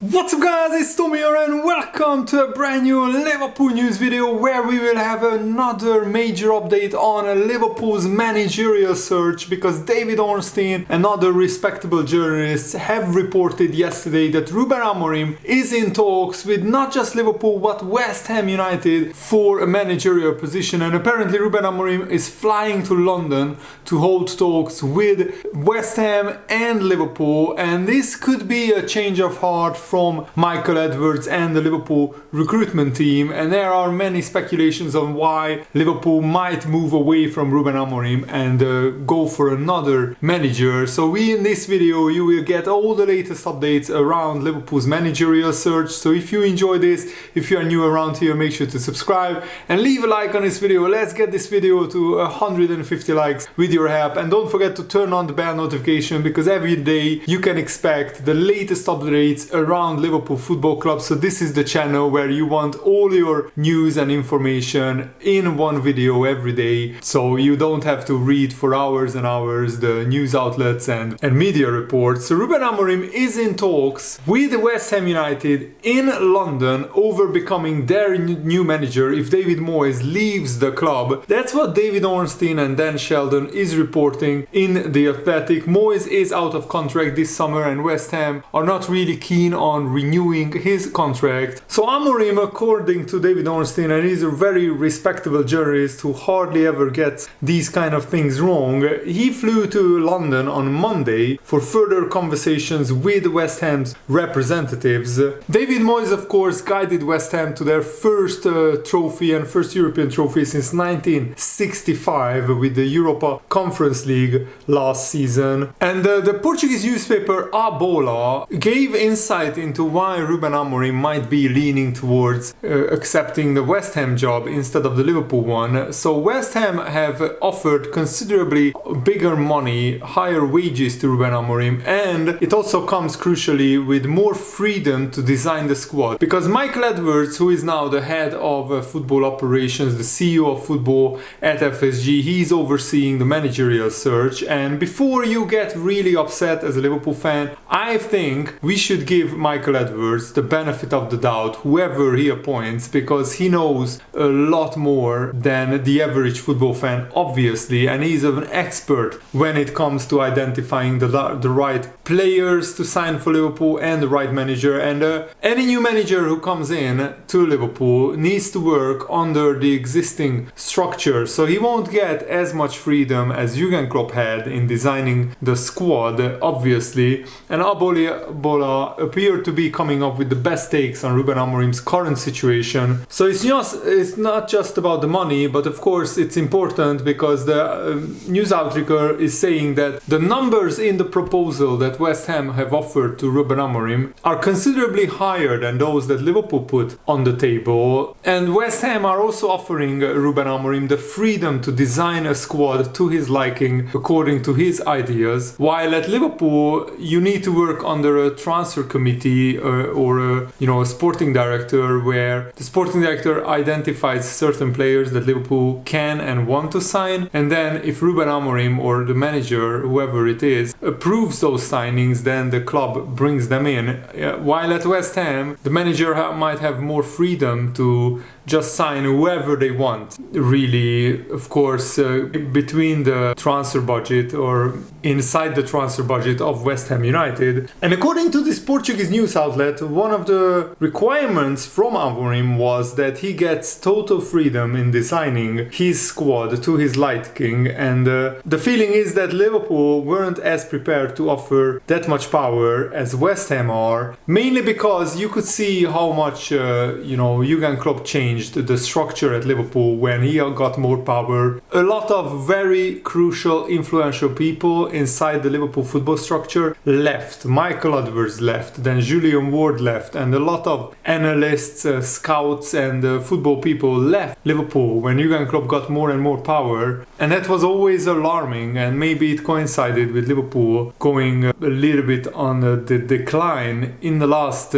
What's up guys, it's Tommy here and welcome to a brand new Liverpool news video where we will have another major update on Liverpool's managerial search, because David Ornstein and other respectable journalists have reported yesterday that Ruben Amorim is in talks with not just Liverpool but West Ham United for a managerial position, and apparently Ruben Amorim is flying to London to hold talks with West Ham and Liverpool, and this could be a change of heart from Michael Edwards and the Liverpool recruitment team, and there are many speculations on why Liverpool might move away from Ruben Amorim and go for another manager. So in this video you will get all the latest updates around Liverpool's managerial search. So if you enjoy this, if you are new around here, make sure to subscribe and leave a like on this video. Let's get this video to 150 likes with your help, and don't forget to turn on the bell notification, because every day you can expect the latest updates around Liverpool Football Club. So this is the channel where you want all your news and information in one video every day, so you don't have to read for hours and hours the news outlets and media reports. So Ruben Amorim is in talks with West Ham United in London over becoming their new manager if David Moyes leaves the club. That's what David Ornstein and Dan Sheldon is reporting in The Athletic. Moyes is out of contract this summer and West Ham are not really keen on renewing his contract. So Amorim, according to David Ornstein, and he's a very respectable journalist who hardly ever gets these kind of things wrong, he flew to London on Monday for further conversations with West Ham's representatives. David Moyes, of course, guided West Ham to their first trophy and first European trophy since 1965 with the Europa Conference League last season. And the Portuguese newspaper A Bola gave insight into why Ruben Amorim might be leaning towards accepting the West Ham job instead of the Liverpool one. So West Ham have offered considerably bigger money, higher wages to Ruben Amorim, and it also comes crucially with more freedom to design the squad, because Michael Edwards, who is now the head of football operations, the CEO of football at FSG, he's overseeing the managerial search. And before you get really upset as a Liverpool fan, I think we should give Michael Edwards the benefit of the doubt, whoever he appoints, because he knows a lot more than the average football fan, obviously, and he's an expert when it comes to identifying the right players to sign for Liverpool and the right manager. And any new manager who comes in to Liverpool needs to work under the existing structure, so he won't get as much freedom as Jurgen Klopp had in designing the squad, obviously. And Bola appeared to be coming up with the best takes on Ruben Amorim's current situation. So it's not just about the money, but of course it's important because the news outlet is saying that the numbers in the proposal that West Ham have offered to Ruben Amorim are considerably higher than those that Liverpool put on the table. And West Ham are also offering Ruben Amorim the freedom to design a squad to his liking according to his ideas, while at Liverpool you need to work under a transfer committee or a sporting director, where the sporting director identifies certain players that Liverpool can and want to sign, and then if Ruben Amorim or the manager, whoever it is, approves those signings, then the club brings them in. While at West Ham the manager might have more freedom to just sign whoever they want, really, of course, between the transfer budget or inside the transfer budget of West Ham United. And according to this Portuguese news outlet, one of the requirements from Amorim was that he gets total freedom in designing his squad to his liking, and the feeling is that Liverpool weren't as prepared to offer that much power as West Ham are, mainly because you could see how much Jurgen Klopp changed the structure at Liverpool when he got more power. A lot of very crucial, influential people inside the Liverpool football structure left. Michael Edwards left, then Julian Ward left, and a lot of analysts, scouts and football people left Liverpool when Jurgen Klopp got more and more power, and that was always alarming, and maybe it coincided with Liverpool going a little bit on the decline in the last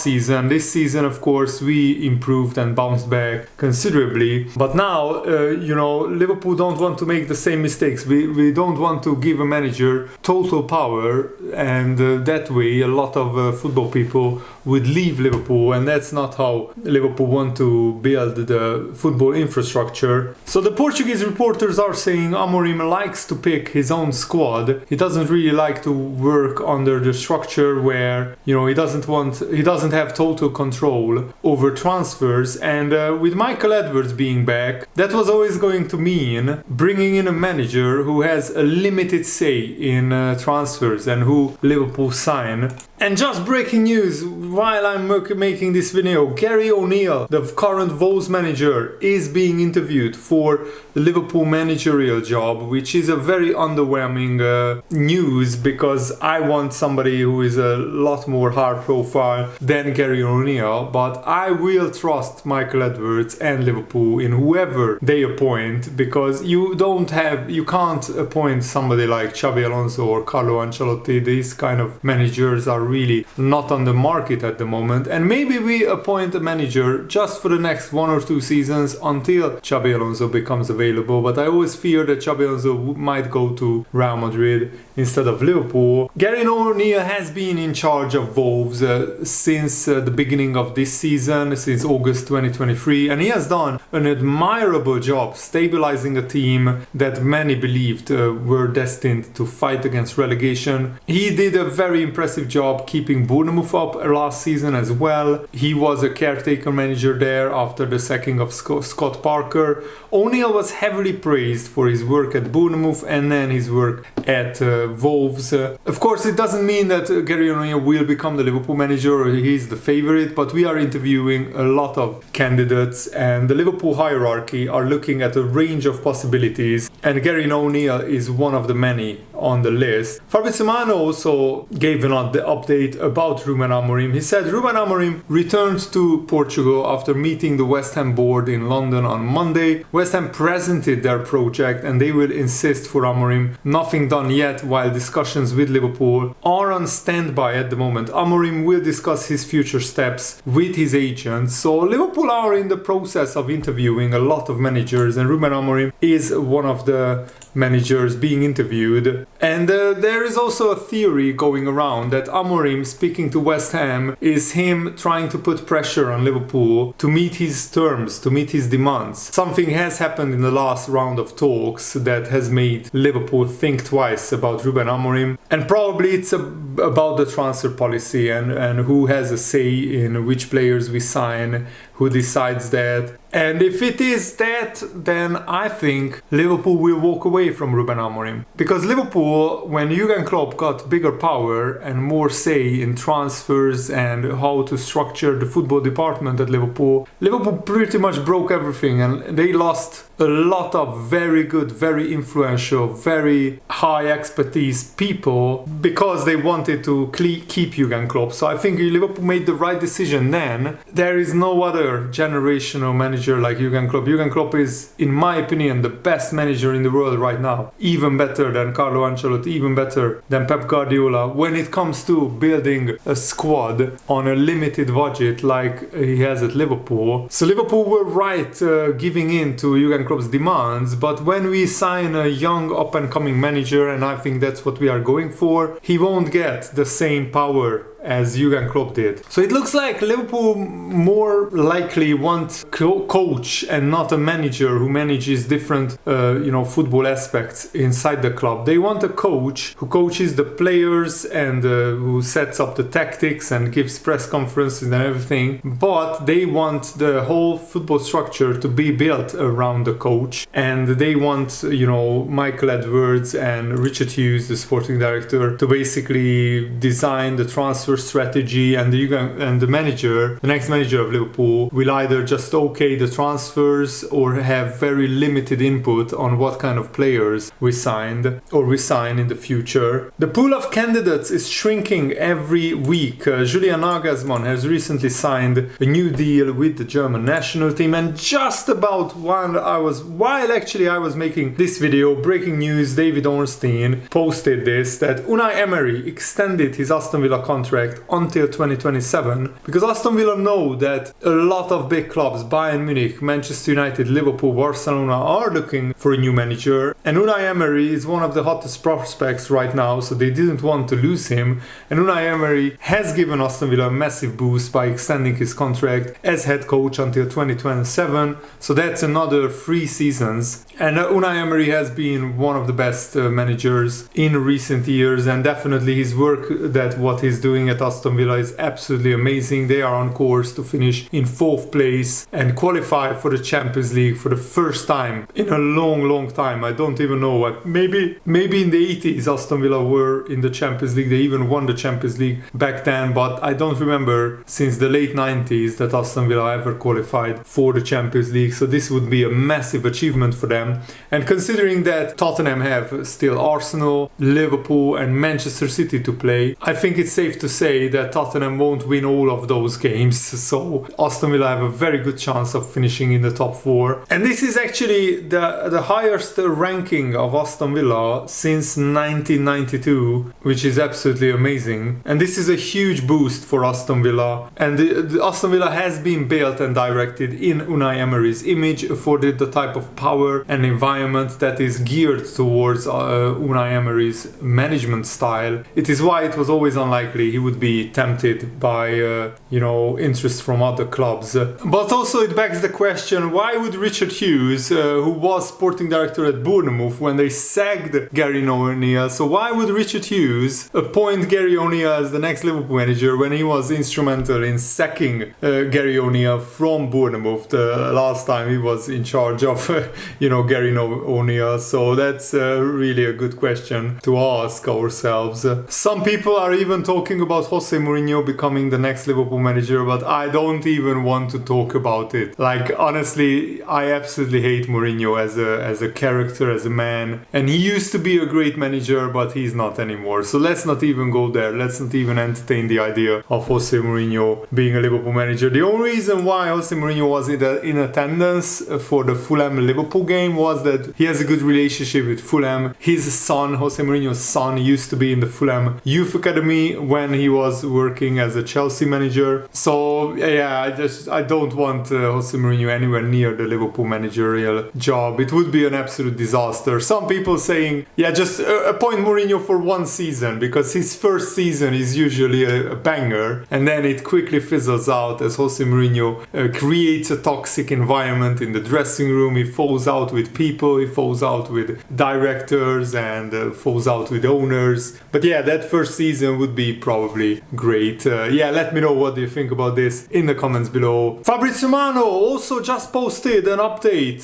season. This season, of course, we improved and bounced back considerably. But now, Liverpool don't want to make the same mistakes. We don't want to give a manager total power, and that way a lot of football people would leave Liverpool, and that's not how Liverpool want to build the football infrastructure. So the Portuguese reporters are saying Amorim likes to pick his own squad. He doesn't really like to work under the structure where, he doesn't have total control over transfers. And with Michael Edwards being back, that was always going to mean bringing in a manager who has a limited say in transfers and who Liverpool sign. And just breaking news while I'm making this video, Gary O'Neill, the current Wolves manager, is being interviewed for the Liverpool managerial job, which is a very underwhelming news, because I want somebody who is a lot more high profile than Gary O'Neill. But I will trust Michael Edwards and Liverpool in whoever they appoint, because you can't appoint somebody like Xabi Alonso or Carlo Ancelotti. These kind of managers are really not on the market at the moment, and maybe we appoint a manager just for the next 1 or 2 seasons until Xabi Alonso becomes available. But I always fear that Xabi Alonso might go to Real Madrid instead of Liverpool. Gary O'Neill has been in charge of Wolves since the beginning of this season, since August 2023, and he has done an admirable job stabilizing a team that many believed were destined to fight against relegation. He did a very impressive job keeping Bournemouth up last season as well. He was a caretaker manager there after the sacking of Scott Parker. O'Neill was heavily praised for his work at Bournemouth and then his work at Wolves. Of course, it doesn't mean that Gary O'Neill will become the Liverpool manager or he's the favorite, but we are interviewing a lot of candidates, and the Liverpool hierarchy are looking at a range of possibilities, and Gary O'Neill is one of the many on the list. Fabrizio Romano also gave an update about Ruben Amorim. He said Ruben Amorim returned to Portugal after meeting the West Ham board in London on Monday. West Ham presented their project and they will insist for Amorim. Nothing done yet, while discussions with Liverpool are on standby at the moment. Amorim will discuss his future steps with his agents. So Liverpool are in the process of interviewing a lot of managers, and Ruben Amorim is one of the managers being interviewed. And there is also a theory going around that Amorim speaking to West Ham is him trying to put pressure on Liverpool to meet his terms, to meet his demands. Something has happened in the last round of talks that has made Liverpool think twice about Ruben Amorim, and probably it's about the transfer policy and who has a say in which players we sign, who decides that. And if it is that, then I think Liverpool will walk away from Ruben Amorim. Because Liverpool, when Jurgen Klopp got bigger power and more say in transfers and how to structure the football department at Liverpool pretty much broke everything, and they lost a lot of very good, very influential, very high expertise people because they wanted to keep Jurgen Klopp. So I think Liverpool made the right decision then. There is no other generational manager like Jurgen Klopp. Jurgen Klopp is, in my opinion, the best manager in the world right now. Even better than Carlo Ancelotti, even better than Pep Guardiola when it comes to building a squad on a limited budget like he has at Liverpool. So Liverpool were right giving in to Jurgen Klopp's demands, but when we sign a young up-and-coming manager, and I think that's what we are going for, he won't get the same power as Jurgen Klopp did. So it looks like Liverpool more likely want coach and not a manager who manages different football aspects inside the club. They want a coach who coaches the players and who sets up the tactics and gives press conferences and everything, but they want the whole football structure to be built around the coach, and they want Michael Edwards and Richard Hughes, the sporting director, to basically design the transfer strategy, and the manager, the next manager of Liverpool, will either just okay the transfers or have very limited input on what kind of players we sign in the future. The pool of candidates is shrinking every week. Julian Nagelsmann has recently signed a new deal with the German national team, and just about while I was making this video, breaking news, David Ornstein posted this, that Unai Emery extended his Aston Villa contract contract until 2027, because Aston Villa know that a lot of big clubs, Bayern Munich, Manchester United, Liverpool, Barcelona, are looking for a new manager, and Unai Emery is one of the hottest prospects right now, so they didn't want to lose him. And Unai Emery has given Aston Villa a massive boost by extending his contract as head coach until 2027, so that's another 3 seasons. And Unai Emery has been one of the best managers in recent years, and definitely his work, that what he's doing at Aston Villa, is absolutely amazing. They are on course to finish in 4th place and qualify for the Champions League for the first time in a long time. I don't even know, maybe in the 80s Aston Villa were in the Champions League. They even won the Champions League back then, but I don't remember since the late 90s that Aston Villa ever qualified for the Champions League, so this would be a massive achievement for them. And considering that Tottenham have still Arsenal, Liverpool and Manchester City to play, I think it's safe to say that Tottenham won't win all of those games, so Aston Villa have a very good chance of finishing in the top 4. And this is actually the highest ranking of Aston Villa since 1992, which is absolutely amazing. And this is a huge boost for Aston Villa, and the Aston Villa has been built and directed in Unai Emery's image for the type of power and environment that is geared towards Unai Emery's management style. It is why it was always unlikely he would be tempted by interest from other clubs. But also it begs the question, why would Richard Hughes, who was sporting director at Bournemouth when they sacked Gary O'Neill, so why would Richard Hughes appoint Gary O'Neill as the next Liverpool manager when he was instrumental in sacking Gary O'Neill from Bournemouth the last time he was in charge of Gary O'Neill? So that's really a good question to ask ourselves. Some people are even talking about Jose Mourinho becoming the next Liverpool manager, but I don't even want to talk about it. Like, honestly, I absolutely hate Mourinho as a character, as a man, and he used to be a great manager, but he's not anymore. So let's not even go there. Let's not even entertain the idea of Jose Mourinho being a Liverpool manager. The only reason why Jose Mourinho was in attendance for the Fulham-Liverpool game was that he has a good relationship with Fulham. His son, Jose Mourinho's son, used to be in the Fulham Youth Academy when he was working as a Chelsea manager. So yeah, I don't want Jose Mourinho anywhere near the Liverpool managerial job. It would be an absolute disaster. Some people saying, just appoint Mourinho for 1 season, because his first season is usually a banger, and then it quickly fizzles out as Jose Mourinho creates a toxic environment in the dressing room. He falls out with people, he falls out with directors, and falls out with owners. But yeah, that first season would be probably great. Let me know what do you think about this in the comments below. Fabrizio Romano also just posted an update.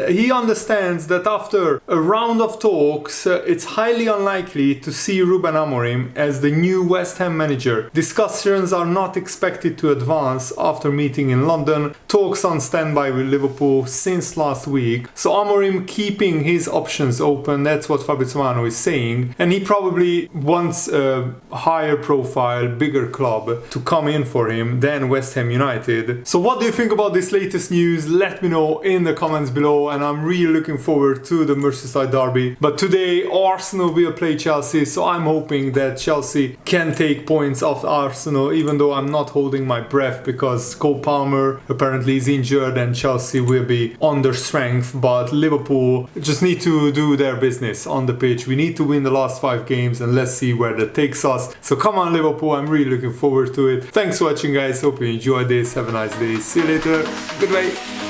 He understands that after a round of talks, it's highly unlikely to see Ruben Amorim as the new West Ham manager. Discussions are not expected to advance after meeting in London. Talks on standby with Liverpool since last week. So Amorim keeping his options open, that's what Fabrizio Romano is saying. And he probably wants a higher profile, bigger club to come in for him than West Ham United. So what do you think about this latest news? Let me know in the comments below, and I'm really looking forward to the Merseyside derby. But today Arsenal will play Chelsea, so I'm hoping that Chelsea can take points off Arsenal, even though I'm not holding my breath because Cole Palmer apparently is injured and Chelsea will be under strength. But Liverpool just need to do their business on the pitch. We need to win the last 5 games, and let's see where that takes us. So come on Liverpool, I'm really looking forward to it. Thanks for watching guys, hope you enjoyed this. Have a nice day, see you later, goodbye.